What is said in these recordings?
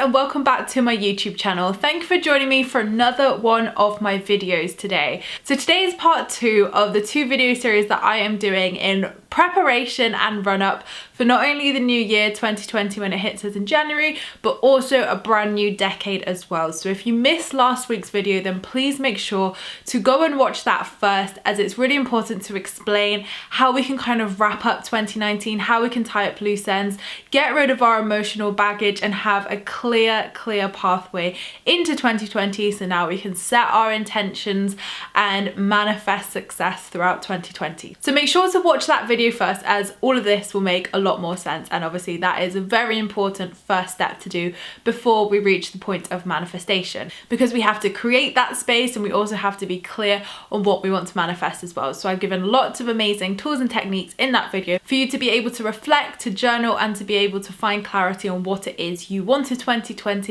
and welcome back to my YouTube channel. Thank you for joining me for another one of my videos today. So today is part 2 of the 2 video series that I am doing in preparation and run up for not only the new year 2020 when it hits us in January, but also a brand new decade as well. So if you missed last week's video, then please make sure to go and watch that first, as it's really important to explain how we can kind of wrap up 2019, how we can tie up loose ends, get rid of our emotional baggage and have a clear pathway into 2020, so now we can set our intentions and manifest success throughout 2020. So make sure to watch that video first, as all of this will make a lot more sense, and obviously that is a very important first step to do before we reach the point of manifestation, because we have to create that space and we also have to be clear on what we want to manifest as well. So I've given lots of amazing tools and techniques in that video for you to be able to reflect, to journal, and to be able to find clarity on what it is you want in 2020,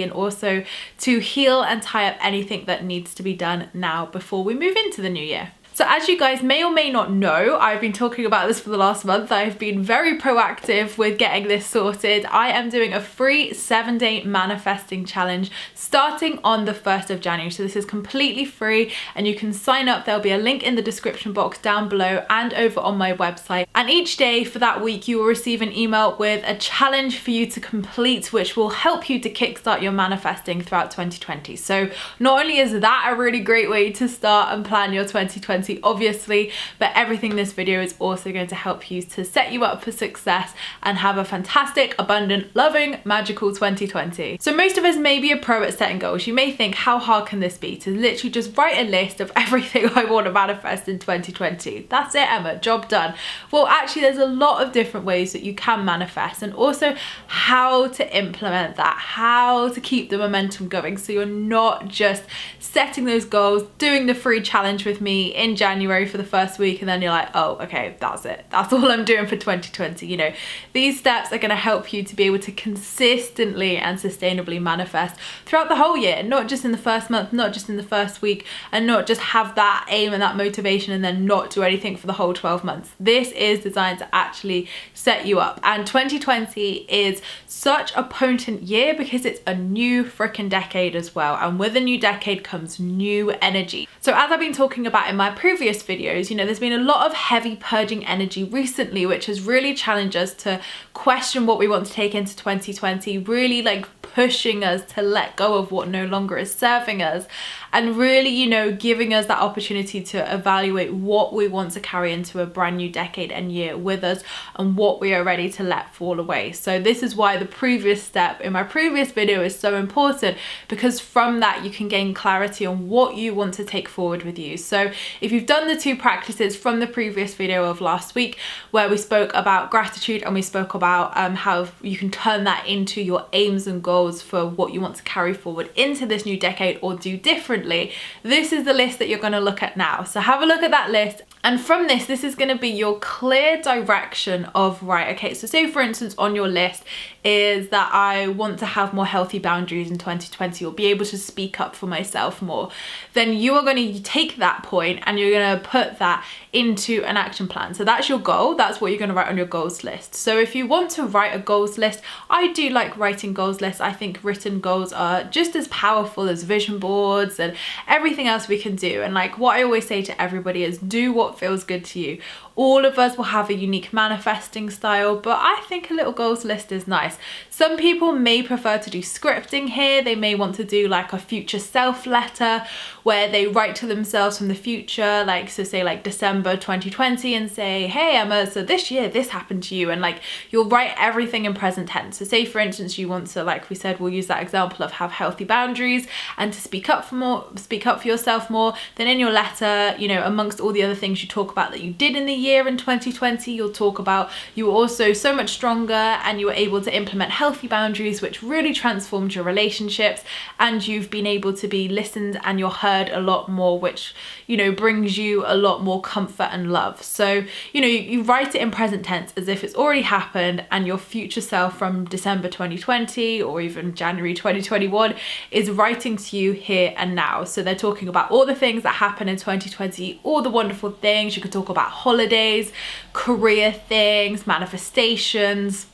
and also to heal and tie up anything that needs to be done now before we move into the new year. So as you guys may or may not know, I've been talking about this for the last month. I've been very proactive with getting this sorted. I am doing a free 7-day manifesting challenge starting on the 1st of January. So this is completely free and you can sign up. There'll be a link in the description box down below and over on my website. And each day for that week, you will receive an email with a challenge for you to complete, which will help you to kickstart your manifesting throughout 2020. So not only is that a really great way to start and plan your 2020, obviously, but everything in this video is also going to help you to set you up for success and have a fantastic, abundant, loving, magical 2020. So most of us may be a pro at setting goals. You may think, how hard can this be to literally just write a list of everything I want to manifest in 2020? That's it, Emma, job done. Well, actually, there's a lot of different ways that you can manifest, and also how to implement that, how to keep the momentum going, so you're not just setting those goals, doing the free challenge with me in January for the first week, and then you're like, oh, okay, that's it. That's all I'm doing for 2020. You know, these steps are going to help you to be able to consistently and sustainably manifest throughout the whole year, not just in the first month, not just in the first week, and not just have that aim and that motivation and then not do anything for the whole 12 months. This is designed to actually set you up. And 2020 is such a potent year because it's a new freaking decade as well. And with a new decade comes new energy. So as I've been talking about in my previous videos, you know, there's been a lot of heavy purging energy recently, which has really challenged us to question what we want to take into 2020, really like pushing us to let go of what no longer is serving us, and really, you know, giving us that opportunity to evaluate what we want to carry into a brand new decade and year with us, and what we are ready to let fall away. So this is why the previous step in my previous video is so important, because from that you can gain clarity on what you want to take forward with you. So if you've done the 2 practices from the previous video of last week, where we spoke about gratitude and we spoke about how you can turn that into your aims and goals for what you want to carry forward into this new decade or do differently, this is the list that you're going to look at now. So have a look at that list, and from this is going to be your clear direction of, right, okay, so say for instance on your list is that I want to have more healthy boundaries in 2020, or be able to speak up for myself more, then you are going to take that point and you're going to put that into an action plan. So that's your goal. That's what you're going to write on your goals list. So if you want to write a goals list, I do like writing goals lists. I think written goals are just as powerful as vision boards and everything else we can do. And like what I always say to everybody is, do what feels good to you. All of us will have a unique manifesting style, but I think a little goals list is nice. Some people may prefer to do scripting here. They may want to do like a future self letter where they write to themselves from the future, like, so say like December 2020, and say, hey Emma, so this year this happened to you, and like you'll write everything in present tense. So say for instance you want to, like we said, we'll use that example of have healthy boundaries and to speak up for yourself more, then in your letter, you know, amongst all the other things you talk about that you did in the year in 2020, you'll talk about you were also so much stronger and you were able to implement healthy boundaries, which really transformed your relationships, and you've been able to be listened and you're heard a lot more, which, you know, brings you a lot more comfort and love. So, you know, you write it in present tense as if it's already happened, and your future self from December 2020 or even January 2021 is writing to you here and now. So they're talking about all the things that happened in 2020, all the wonderful things. You could talk about holidays, career things, manifestations,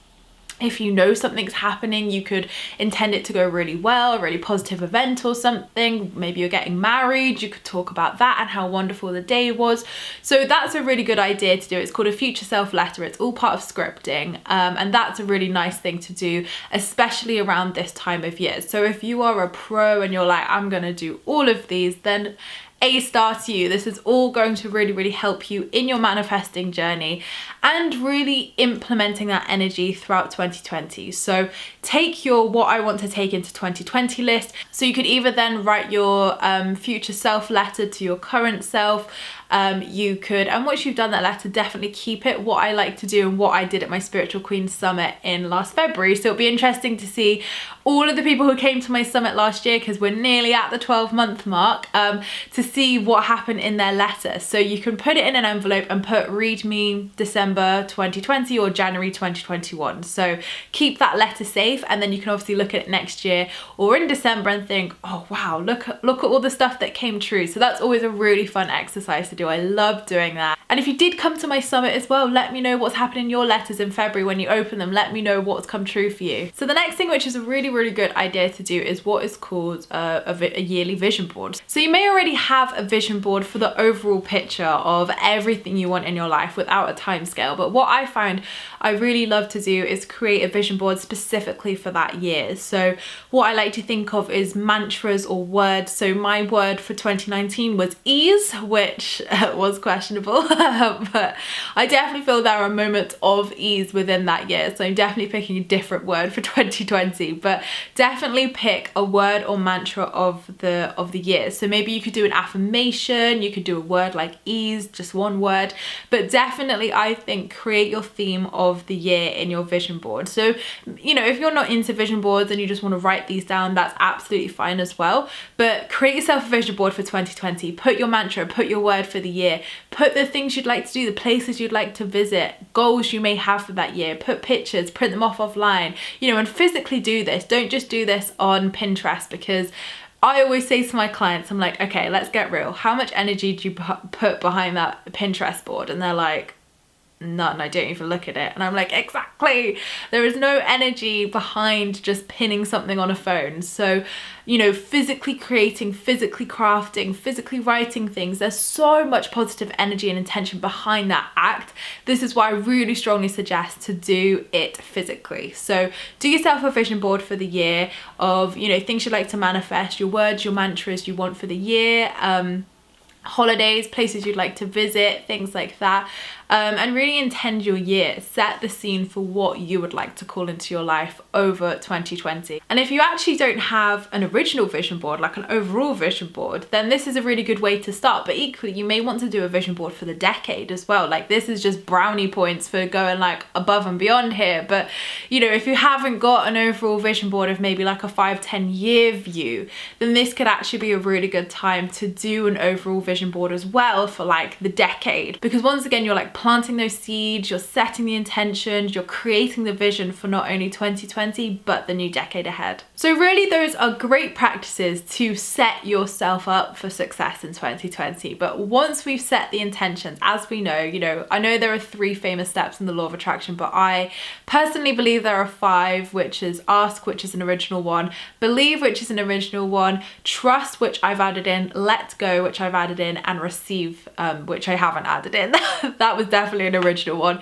If you know something's happening, you could intend it to go really well, a really positive event or something. Maybe you're getting married, you could talk about that and how wonderful the day was. So that's a really good idea to do. It's called a future self letter. It's all part of scripting, and that's a really nice thing to do, especially around this time of year. So if you are a pro and you're like, I'm gonna do all of these, then A star to you. This is all going to really help you in your manifesting journey and really implementing that energy throughout 2020. So take your what I want to take into 2020 list. So you could either then write your future self letter to your current self. You could, and once you've done that letter, definitely keep it. What I like to do and what I did at my Spiritual Queen Summit in last February. So it'll be interesting to see all of the people who came to my summit last year, because we're nearly at the 12-month mark, to see what happened in their letter. So you can put it in an envelope and put read me December 2020 or January 2021. So keep that letter safe, and then you can obviously look at it next year or in December and think, oh wow, look at all the stuff that came true. So that's always a really fun exercise to do. I love doing that. And if you did come to my summit as well, let me know what's happened in your letters in February when you open them. Let me know what's come true for you. So the next thing, which is a really good idea to do, is what is called a yearly vision board. So you may already have a vision board for the overall picture of everything you want in your life without a time scale. But what I find I really love to do is create a vision board specifically for that year. So what I like to think of is mantras or words. So my word for 2019 was ease, which was questionable, but I definitely feel there are moments of ease within that year. So I'm definitely picking a different word for 2020, but definitely pick a word or mantra of the year. So maybe you could do an affirmation, you could do a word like ease, just one word, but definitely I think create your theme of the year in your vision board. So, you know, if you're not into vision boards and you just want to write these down, that's absolutely fine as well. But create yourself a vision board for 2020. Put your mantra, put your word for the year, put the things you'd like to do, the places you'd like to visit, goals you may have for that year, put pictures, print them off offline, you know, and physically do this. Don't just do this on Pinterest, because I always say to my clients, I'm like, okay, let's get real. How much energy do you put behind that Pinterest board? And they're like, none, I don't even look at it. And I'm like, exactly, there is no energy behind just pinning something on a phone. So, you know, physically creating, physically crafting, physically writing things, there's so much positive energy and intention behind that act. This is why I really strongly suggest to do it physically. So do yourself a vision board for the year of, you know, things you'd like to manifest, your words, your mantras you want for the year, holidays, places you'd like to visit, things like that, and really intend your year. Set the scene for what you would like to call into your life over 2020. And if you actually don't have an original vision board, like an overall vision board, then this is a really good way to start. But equally, you may want to do a vision board for the decade as well. Like, this is just brownie points for going like above and beyond here. But, you know, if you haven't got an overall vision board of maybe like a 5-10 year view, then this could actually be a really good time to do an overall vision board as well for like the decade. Because once again, you're like planting those seeds, you're setting the intentions, you're creating the vision for not only 2020 but the new decade ahead. So really, those are great practices to set yourself up for success in 2020. But once we've set the intentions, as we know, you know, I know there are 3 famous steps in the law of attraction, but I personally believe there are 5, which is ask, which is an original one, believe, which is an original one, trust, which I've added in, let go, which I've added in, and receive, which I haven't added in. That was definitely an original one.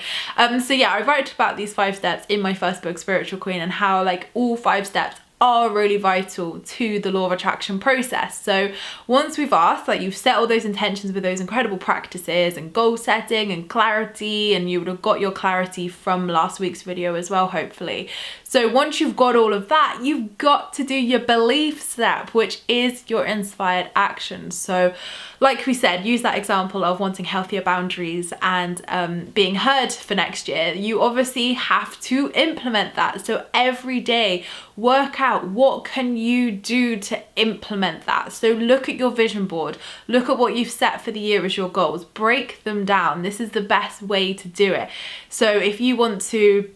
So yeah, I wrote about these 5 steps in my first book, Spiritual Queen, and how like all 5 steps are really vital to the law of attraction process. So once we've asked, like you've set all those intentions with those incredible practices and goal setting and clarity, and you would have got your clarity from last week's video as well, hopefully. So once you've got all of that, you've got to do your belief step, which is your inspired action. So like we said, use that example of wanting healthier boundaries and being heard for next year. You obviously have to implement that. So every day, work out what can you do to implement that. So look at your vision board, look at what you've set for the year as your goals, break them down. This is the best way to do it. So if you want to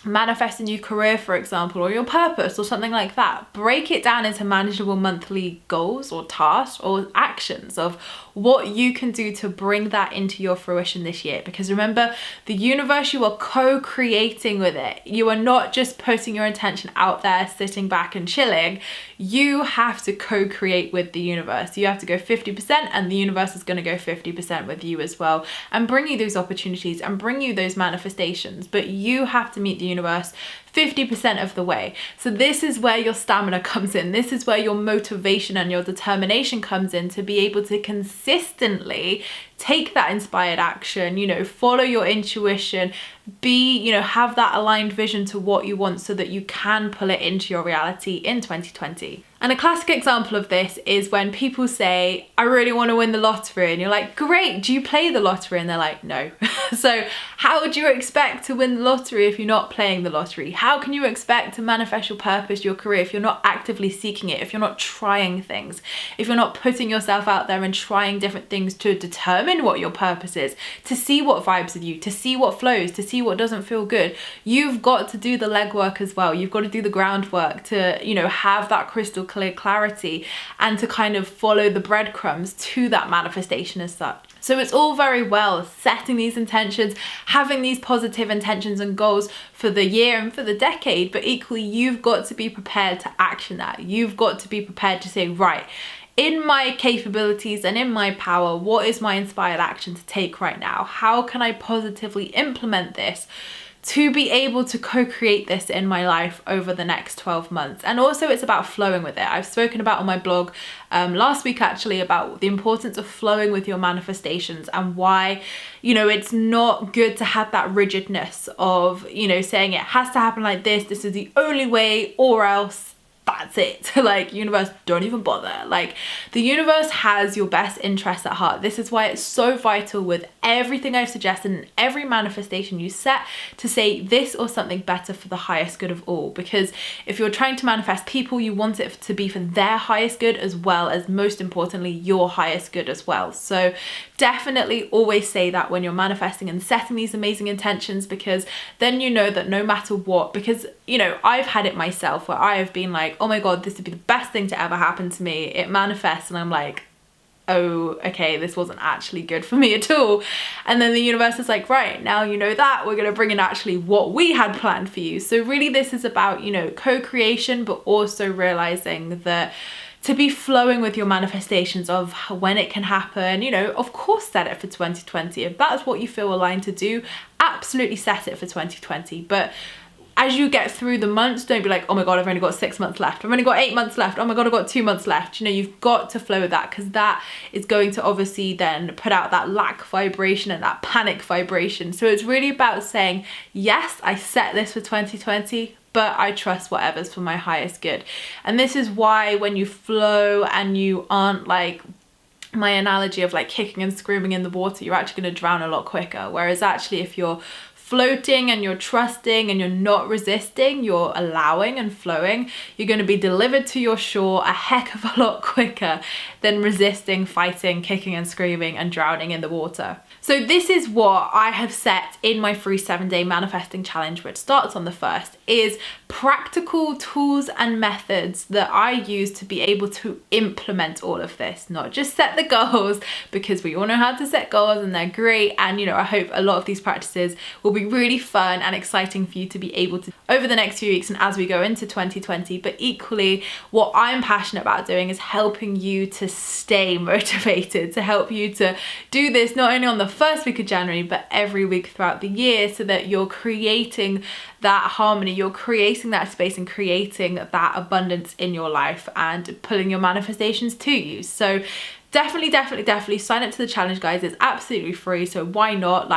manifest a new career, for example, or your purpose or something like that. Break it down into manageable monthly goals or tasks or actions of what you can do to bring that into your fruition this year. Because remember, the universe, you are co-creating with it. You are not just putting your intention out there, sitting back and chilling. You have to co-create with the universe. You have to go 50% and the universe is going to go 50% with you as well, and bring you those opportunities and bring you those manifestations. But you have to meet the universe 50% of the way. So this is where your stamina comes in. This is where your motivation and your determination comes in, to be able to consistently take that inspired action, you know, follow your intuition, have that aligned vision to what you want so that you can pull it into your reality in 2020. And a classic example of this is when people say, I really want to win the lottery. And you're like, great, do you play the lottery? And they're like, no. So how would you expect to win the lottery if you're not playing the lottery? How can you expect to manifest your purpose, your career, if you're not actively seeking it, if you're not trying things, if you're not putting yourself out there and trying different things to determine what your purpose is, to see what vibes with you, to see what flows, to see what doesn't feel good? You've got to do the legwork as well. You've got to do the groundwork to, have that crystal clear clarity and to kind of follow the breadcrumbs to that manifestation as such. So it's all very well setting these intentions, having these positive intentions and goals for the year and for the decade, but equally you've got to be prepared to action that. You've got to be prepared to say, right, in my capabilities and in my power, what is my inspired action to take right now? How can I positively implement this to be able to co-create this in my life over the next 12 months? And also it's about flowing with it. I've spoken about on my blog last week actually about the importance of flowing with your manifestations and why, it's not good to have that rigidness of, saying it has to happen like this is the only way, or else that's it. Like, universe, don't even bother. Like, the universe has your best interests at heart. This is why it's so vital with everything I've suggested and every manifestation you set to say this or something better for the highest good of all. Because if you're trying to manifest people, you want it to be for their highest good as well as, most importantly, your highest good as well. So definitely always say that when you're manifesting and setting these amazing intentions, because then you know that no matter what, because I've had it myself where I have been like, oh my God, this would be the best thing to ever happen to me. It manifests and I'm like, oh, okay, this wasn't actually good for me at all. And then the universe is like, right, now you know that, we're gonna bring in actually what we had planned for you. So really this is about, co-creation, but also realizing that to be flowing with your manifestations of when it can happen, of course set it for 2020. If that's what you feel aligned to do, absolutely set it for 2020. But as you get through the months, don't be like, oh my God, I've only got 6 months left. I've only got 8 months left. Oh my God, I've got 2 months left. You've got to flow with that, because that is going to obviously then put out that lack vibration and that panic vibration. So it's really about saying, yes, I set this for 2020, but I trust whatever's for my highest good. And this is why when you flow and you aren't like, my analogy of like kicking and screaming in the water, you're actually going to drown a lot quicker. Whereas actually if you're floating and you're trusting and you're not resisting, you're allowing and flowing, you're going to be delivered to your shore a heck of a lot quicker than resisting, fighting, kicking and screaming and drowning in the water. So this is what I have set in my free 7-day manifesting challenge, which starts on the 1st, is practical tools and methods that I use to be able to implement all of this, not just set the goals, because we all know how to set goals and they're great. And I hope a lot of these practices will be really fun and exciting for you to be able to over the next few weeks and as we go into 2020. But equally, what I'm passionate about doing is helping you to stay motivated, to help you to do this not only on the first week of January, but every week throughout the year, so that you're creating that harmony, you're creating that space and creating that abundance in your life and pulling your manifestations to you. So definitely sign up to the challenge, guys. It's absolutely free, so why not,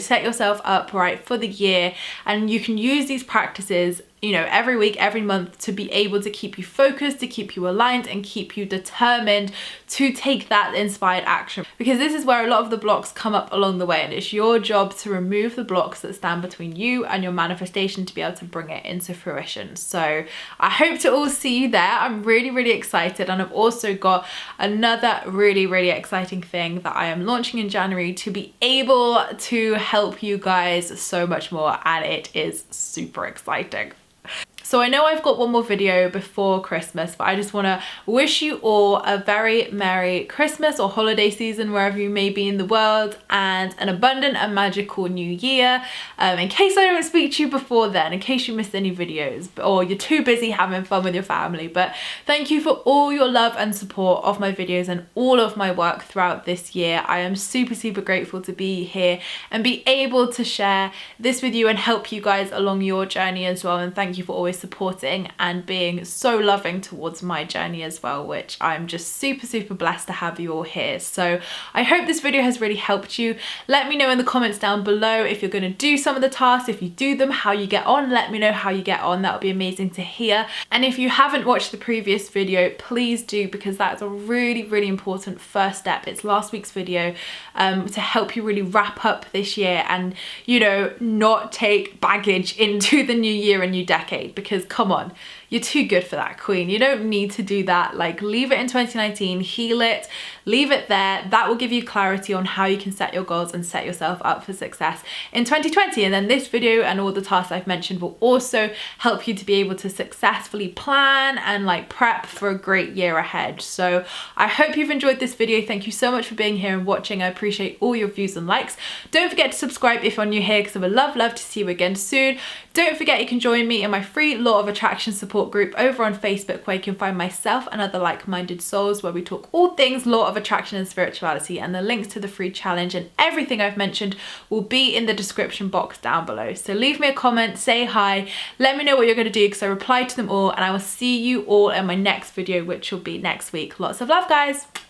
set yourself up right for the year, and you can use these practices you know, every week, every month, to be able to keep you focused, to keep you aligned, and keep you determined to take that inspired action. Because this is where a lot of the blocks come up along the way, and it's your job to remove the blocks that stand between you and your manifestation to be able to bring it into fruition. So I hope to all see you there. I'm really, really excited, and I've also got another really, really exciting thing that I am launching in January to be able to help you guys so much more, and it is super exciting. So I know I've got one more video before Christmas, but I just want to wish you all a very Merry Christmas or holiday season wherever you may be in the world, and an abundant and magical new year. In case I don't speak to you before then, in case you missed any videos or you're too busy having fun with your family. But thank you for all your love and support of my videos and all of my work throughout this year. I am super, super grateful to be here and be able to share this with you and help you guys along your journey as well. And thank you for always supporting and being so loving towards my journey as well, which I'm just super, super blessed to have you all here. So I hope this video has really helped you. Let me know in the comments down below if you're going to do some of the tasks. If you do them, how you get on. Let me know how you get on. That would be amazing to hear. And if you haven't watched the previous video, please do, because that's a really, really important first step. It's last week's video to help you really wrap up this year and, you know, not take baggage into the new year and new decade. Because come on, you're too good for that, queen. You don't need to do that. Like, leave it in 2019, heal it, leave it there. That will give you clarity on how you can set your goals and set yourself up for success in 2020. And then this video and all the tasks I've mentioned will also help you to be able to successfully plan and like prep for a great year ahead. So I hope you've enjoyed this video. Thank you so much for being here and watching. I appreciate all your views and likes. Don't forget to subscribe if you're new here, because I would love to see you again soon. Don't forget you can join me in my free Law of Attraction support group over on Facebook, where you can find myself and other like-minded souls, where we talk all things Law of Attraction and spirituality. And the links to the free challenge and everything I've mentioned will be in the description box down below. So leave me a comment, say hi, let me know what you're going to do, because I reply to them all, and I will see you all in my next video, which will be next week. Lots of love, guys.